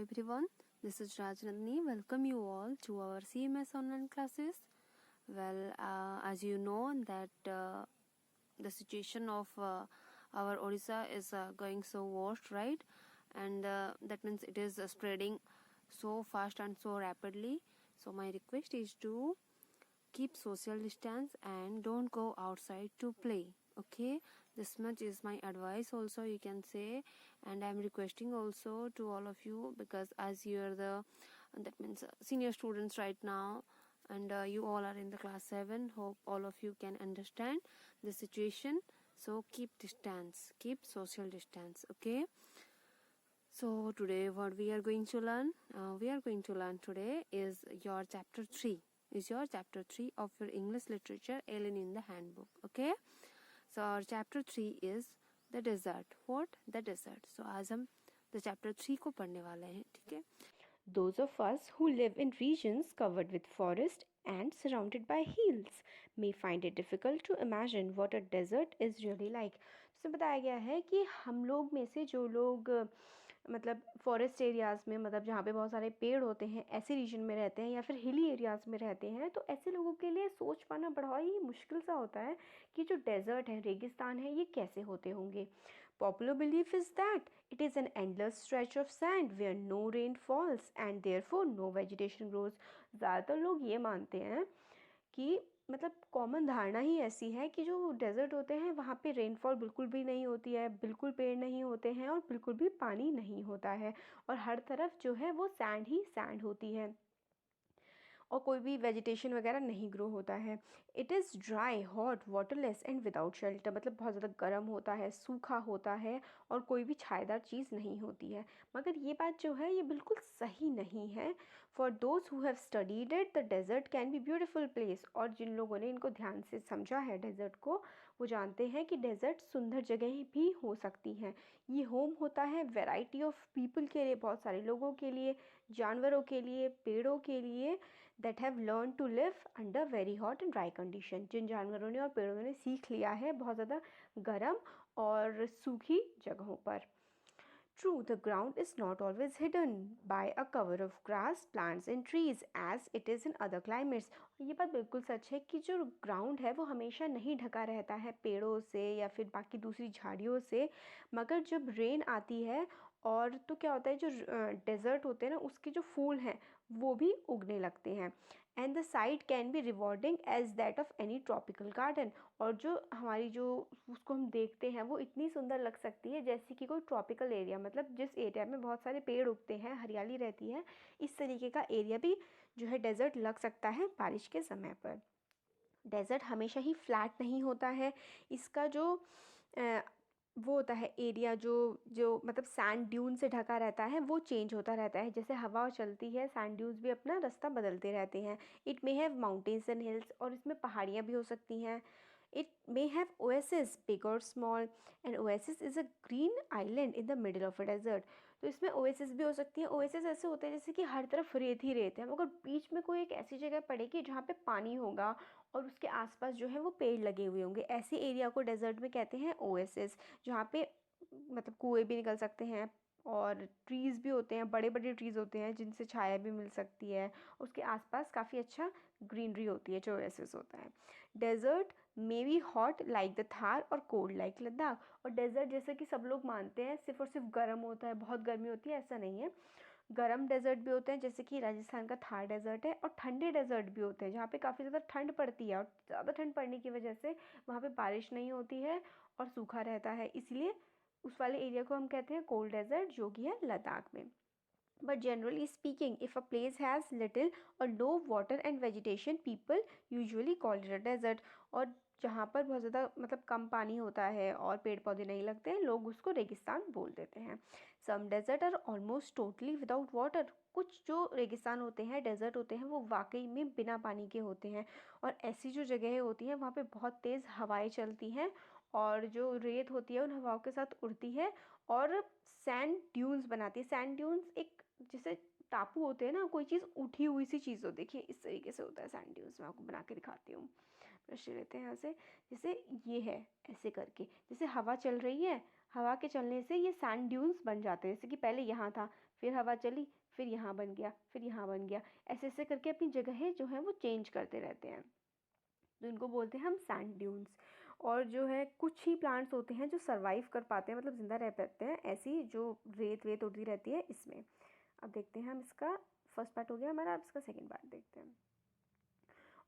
everyone, this is Rajnandni. Welcome you all to our CMS online classes. Well, as you know that the situation of our Odisha is going so worst, right? And that means it is spreading so fast and so rapidly. So my request is to keep social distance and don't go outside to play. Okay, this much is my advice also, you can say. And I'm requesting also to all of you, because as you are the, that means senior students right now, and you all are in the class 7, hope all of you can understand the situation. So keep distance, keep social distance. Okay, so today what we are going to learn, today is your chapter 3, of your English literature Alien in the Handbook. Okay, so our chapter 3 is the desert. What? The desert. So आज हम the chapter 3 को पढ़ने वाले हैं. ठीक है. Those of us who live in regions covered with forest and surrounded by hills may find it difficult to imagine what a desert is really like. तो बताया गया है कि हम लोग में से जो लोग मतलब फॉरेस्ट एरियाज़ में, मतलब जहाँ पे बहुत सारे पेड़ होते हैं, ऐसे रीजन में रहते हैं या फिर हिली एरियाज़ में रहते हैं, तो ऐसे लोगों के लिए सोच पाना बड़ा ही मुश्किल सा होता है कि जो डेजर्ट है, रेगिस्तान है, ये कैसे होते होंगे. Popular belief is that it is an endless stretch of sand where no rain falls and therefore no vegetation grows. ज़्यादातर लोग ये मानते हैं कि मतलब कॉमन धारणा ही ऐसी है कि जो डेजर्ट होते हैं वहाँ पे रेनफॉल बिल्कुल भी नहीं होती है, बिल्कुल पेड़ नहीं होते हैं और बिल्कुल भी पानी नहीं होता है, और हर तरफ जो है वो सैंड ही सैंड होती है और कोई भी वेजिटेशन वगैरह नहीं ग्रो होता है. It is dry, hot, waterless and without shelter. मतलब बहुत ज़्यादा गर्म होता है, सूखा होता है और कोई भी छायेदार चीज़ नहीं होती है. मगर ये बात जो है ये बिल्कुल सही नहीं है. For those who have studied it, the desert can be beautiful place. और जिन लोगों ने इनको ध्यान से समझा है डेजर्ट को, वो जानते हैं कि डेजर्ट सुंदर जगह भी हो सकती हैं. ये होम होता है वेराइटी ऑफ पीपल के लिए, बहुत सारे लोगों के लिए, जानवरों के लिए, पेड़ों के लिए, that have learned to live under very hot and dry condition. जिन जानवरों ने और पेड़ों ने सीख लिया है बहुत ज़्यादा गर्म और सूखी जगहों पर. True, the ground is not always hidden by a cover of grass, plants and trees as it is in other climates. ये बात बिल्कुल सच है कि जो ग्राउंड है वो हमेशा नहीं ढका रहता है पेड़ों से या फिर बाकी दूसरी झाड़ियों से, मगर जब रेन आती है और तो क्या होता है, जो डेजर्ट होते हैं ना, उसके जो फूल हैं वो भी उगने लगते हैं. And the sight can be rewarding as that of any tropical garden. और जो हमारी जो उसको हम देखते हैं वो इतनी सुंदर लग सकती है जैसे कि कोई ट्रॉपिकल एरिया, मतलब जिस एरिया में बहुत सारे पेड़ उगते हैं, हरियाली रहती है, इस तरीके का एरिया भी जो है डेजर्ट लग सकता है बारिश के समय पर. डेजर्ट हमेशा ही फ्लैट नहीं होता है. इसका जो वो होता है एरिया जो जो मतलब सैंड ड्यून से ढका रहता है वो चेंज होता रहता है. जैसे हवा चलती है, सैंड ड्यून्स भी अपना रास्ता बदलते रहते हैं. It may have mountains and hills. और इसमें पहाड़ियाँ भी हो सकती हैं. It may have oasis, big और small. And oasis is a green island in the middle of a desert. तो इसमें ओएसिस भी हो सकती है. ओएसिस ऐसे होते हैं जैसे कि हर तरफ रेत ही रेत है, मगर बीच में कोई एक ऐसी जगह पड़ेगी जहाँ पे पानी होगा और उसके आसपास जो है वो पेड़ लगे हुए होंगे. ऐसे एरिया को डेजर्ट में कहते हैं ओएसिस, जहाँ पे मतलब कुएं भी निकल सकते हैं और ट्रीज़ भी होते हैं, बड़े बड़े ट्रीज़ होते हैं जिनसे छाया भी मिल सकती है. उसके आसपास काफ़ी अच्छा ग्रीनरी होती है जो ओएसिस होता है. Desert may be hot like the Thar और कोल्ड लाइक लद्दाख. और डेजर्ट जैसे कि सब लोग मानते हैं सिर्फ और सिर्फ गर्म होता है, बहुत गर्मी होती है, ऐसा नहीं है. गर्म डेजर्ट भी होते हैं जैसे कि राजस्थान का थार डेजर्ट है, और ठंडे डेजर्ट भी होते हैं जहाँ पे काफ़ी ज़्यादा ठंड पड़ती है, और ज़्यादा ठंड पड़ने की वजह से वहाँ पे बारिश नहीं होती है और सूखा रहता है, इसलिए उस वाले एरिया को हम कहते हैं कोल्ड डेजर्ट, जो कि है लद्दाख में. But generally speaking, if a place has little or no water and vegetation, people usually call it a desert. और जहाँ पर बहुत ज़्यादा मतलब कम पानी होता है और पेड़ पौधे नहीं लगते हैं, लोग उसको रेगिस्तान बोल देते हैं. Some desert are almost totally without water. कुछ जो रेगिस्तान होते हैं, डेजर्ट होते हैं, वो वाकई में बिना पानी के होते हैं. और ऐसी जो जगहें होती हैं वहाँ पे बहुत तेज़ हवाएं चलती हैं और जो रेत होती है उन हवाओं के साथ उड़ती है और सैंड ड्यून्स बनाती है. सैंड ड्यून्स एक जैसे टापू होते हैं ना, कोई चीज़ उठी हुई सी चीज़ हो, देखिए इस तरीके से होता है सैंड ड्यून्स. मैं आपको बना के दिखाती हूँ. ब्रश लेते हैं यहाँ से, जैसे ये है, ऐसे करके जैसे हवा चल रही है, हवा के चलने से ये सैंड ड्यून्स बन जाते हैं. जैसे कि पहले यहाँ था, फिर हवा चली, फिर यहाँ बन गया, फिर यहाँ बन गया, ऐसे ऐसे करके अपनी जगह जो है वो चेंज करते रहते हैं, तो इनको बोलते हैं हम सैंड ड्यून्स। और जो है कुछ ही प्लांट्स होते हैं जो सर्वाइव कर पाते हैं, मतलब ज़िंदा रह पाते हैं ऐसी जो रेत वेत उड़ती रहती है इसमें। अब देखते हैं हम इसका फर्स्ट पार्ट हो गया हमारा, अब इसका सेकेंड पार्ट देखते हैं।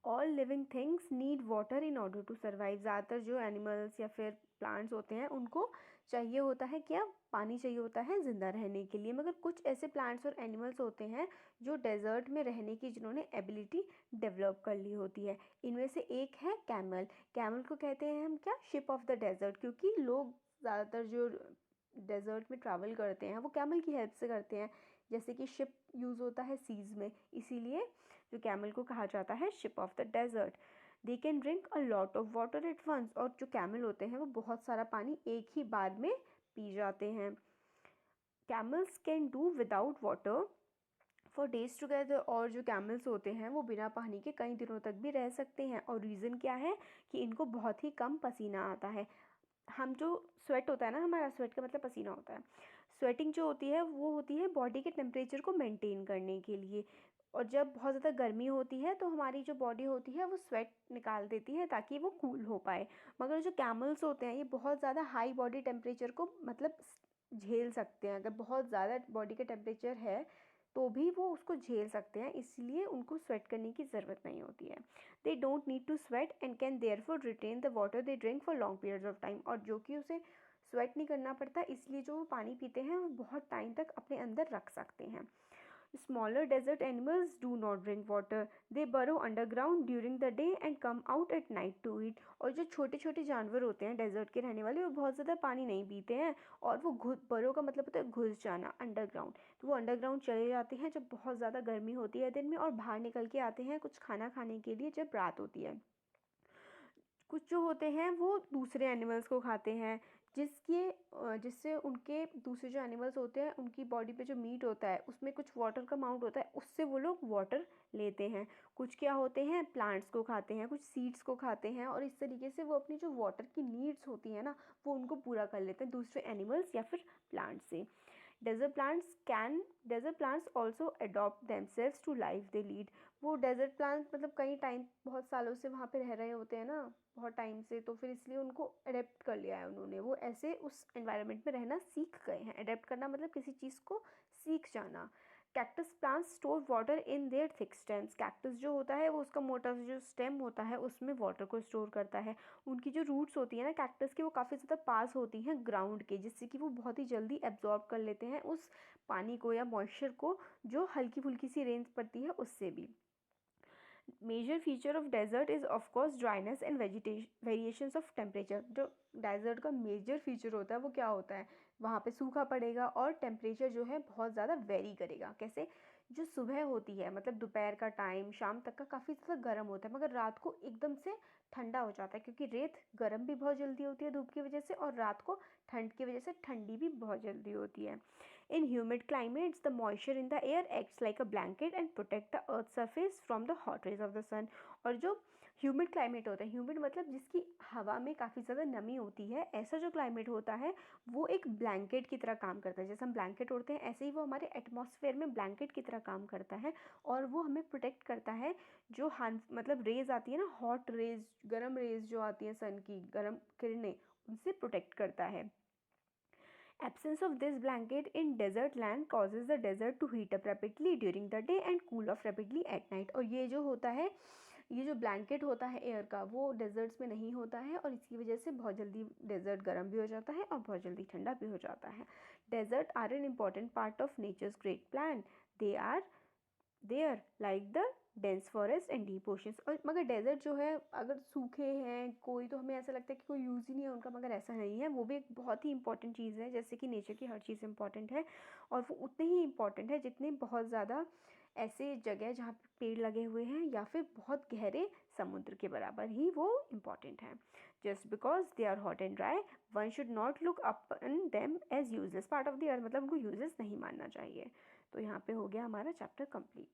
All living things need water in order to survive. ज़्यादातर जो एनिमल्स या फिर प्लांट्स होते हैं उनको चाहिए होता है क्या, पानी चाहिए होता है ज़िंदा रहने के लिए। मगर कुछ ऐसे प्लांट्स और एनिमल्स होते हैं जो डेजर्ट में रहने की जिन्होंने एबिलिटी डेवलप कर ली होती है। इनमें से एक है कैमल। कैमल को कहते हैं हम क्या, शिप ऑफ द डेजर्ट, क्योंकि लोग ज़्यादातर जो डेजर्ट में ट्रैवल करते हैं वो कैमल की हेल्प से करते हैं। जैसे कि शिप यूज़ होता है सीज़ में, इसीलिए जो कैमल को कहा जाता है ship of the desert. They can drink a lot of water at once. और जो कैमल होते हैं वो बहुत सारा पानी एक ही बार में पी जाते हैं। Camels can do without water for days together. और जो कैमल्स होते हैं वो बिना पानी के कई दिनों तक भी रह सकते हैं। और रीज़न क्या है कि इनको बहुत ही कम पसीना आता है। हम जो स्वेट होता है ना, हमारा स्वेट का मतलब पसीना होता है। स्वेटिंग जो होती है वो होती है बॉडी के टेम्परेचर को मेंटेन करने के लिए। और जब बहुत ज़्यादा गर्मी होती है तो हमारी जो बॉडी होती है वो स्वेट निकाल देती है ताकि वो कूल हो पाए। मगर जो कैमल्स होते हैं ये बहुत ज़्यादा हाई बॉडी टेम्परेचर को मतलब झेल सकते हैं। अगर बहुत ज़्यादा बॉडी का टेम्परेचर है तो भी वो उसको झेल सकते हैं, इसलिए उनको स्वेट करने की ज़रूरत नहीं होती है। They don't need to sweat and can therefore retain the water they drink for long periods of time. और जो कि उसे स्वेट नहीं करना पड़ता, इसलिए जो वो पानी पीते हैं वो बहुत टाइम तक अपने अंदर रख सकते हैं। Smaller desert animals do not drink water. They burrow underground during the day and come out at night to eat. और जो छोटे छोटे जानवर होते हैं डेजर्ट के रहने वाले वो बहुत ज़्यादा पानी नहीं पीते हैं। और वो बरो का मतलब होता है घुस जाना, अंडरग्राउंड। तो वो अंडरग्राउंड चले जाते हैं जब बहुत ज़्यादा गर्मी होती है दिन में, और बाहर निकल के आते हैं कुछ खाना खाने के लिए जब रात होती है। कुछ जो होते हैं वो दूसरे एनिमल्स को खाते हैं, जिससे उनके दूसरे जो एनिमल्स होते हैं उनकी बॉडी पे जो मीट होता है उसमें कुछ वाटर का अमाउंट होता है, उससे वो लोग वाटर लेते हैं। कुछ क्या होते हैं, प्लांट्स को खाते हैं, कुछ सीड्स को खाते हैं, और इस तरीके से वो अपनी जो वाटर की नीड्स होती है ना वो उनको पूरा कर लेते हैं दूसरे एनिमल्स या फिर प्लांट्स से। Desert plants also adopt themselves to life they lead. वो डेजर्ट प्लांट्स मतलब कई टाइम बहुत सालों से वहाँ पे रह रहे होते हैं ना, बहुत टाइम से, तो फिर इसलिए उनको अडेप्ट कर लिया है उन्होंने। वो ऐसे उस एनवायरनमेंट में रहना सीख गए हैं। अडेप्ट करना मतलब किसी चीज़ को सीख जाना। Cactus plants store water in their thick stems. Cactus जो होता है वो उसका मोटा सा जो स्टेम होता है उसमें वाटर को स्टोर करता है। उनकी जो रूट्स होती है ना कैक्टस की, वो काफ़ी ज़्यादा पास होती हैं ग्राउंड के, जिससे कि वो बहुत ही जल्दी एब्जॉर्ब कर लेते हैं उस पानी को या मॉइस्चर को जो हल्की फुल्की सी रेंज पड़ती है उससे भी। Major feature of desert is of course dryness and variations of temperature. जो डेजर्ट का मेजर फीचर होता है वो क्या होता है, वहाँ पे सूखा पड़ेगा और टेम्परेचर जो है बहुत ज़्यादा वेरी करेगा। कैसे, जो सुबह होती है मतलब दोपहर का टाइम शाम तक का काफ़ी ज़्यादा गर्म होता है, मगर रात को एकदम से ठंडा हो जाता है, क्योंकि रेत गर्म भी बहुत जल्दी होती है धूप की वजह से, और रात को ठंड की वजह से ठंडी भी बहुत जल्दी होती है। In humid climates, the moisture in the air acts like a blanket and protect the earth's surface from the hot rays of the sun. और जो ह्यूमिड क्लाइमेट होता है, ह्यूमिड मतलब जिसकी हवा में काफ़ी ज़्यादा नमी होती है, ऐसा जो क्लाइमेट होता है वो एक ब्लैंकेट की तरह काम करता है। जैसे हम ब्लैंकेट ओढ़ते हैं ऐसे ही वो हमारे एटमॉस्फेयर में ब्लैंकेट की तरह काम करता है, और वो हमें प्रोटेक्ट करता है। जो मतलब रेज आती है ना, हॉट रेज, गर्म रेज जो आती हैं सन की, गर्म किरणें, उनसे प्रोटेक्ट करता है। Absence of this blanket in desert land causes the desert to heat up rapidly during the day and cool off rapidly at night. और ये जो होता है, ये जो ब्लैंकेट होता है एयर का, वो डेजर्ट्स में नहीं होता है, और इसकी वजह से बहुत जल्दी डेजर्ट गर्म भी हो जाता है और बहुत जल्दी ठंडा भी हो जाता है। Desert are an important part of nature's great plan. They are there like the dense forest and deep oceans. और मगर डेजर्ट जो है अगर सूखे हैं कोई, तो हमें ऐसा लगता है कि कोई यूज़ ही नहीं है उनका, मगर ऐसा नहीं है। वो भी एक बहुत ही इंपॉर्टेंट चीज़ है, जैसे कि नेचर की हर चीज़ इंपॉर्टेंट है, और वो उतने ही इंपॉर्टेंट है जितने बहुत ज़्यादा ऐसे जगह जहाँ पे पेड़ लगे हुए हैं या फिर बहुत गहरे समुद्र के बराबर ही वो इम्पॉर्टेंट है। Just because they are hot and dry one should not look upon them as useless part of the earth. मतलब उनको यूजलेस नहीं मानना चाहिए। तो यहाँ पे हो गया हमारा चैप्टर कंप्लीट।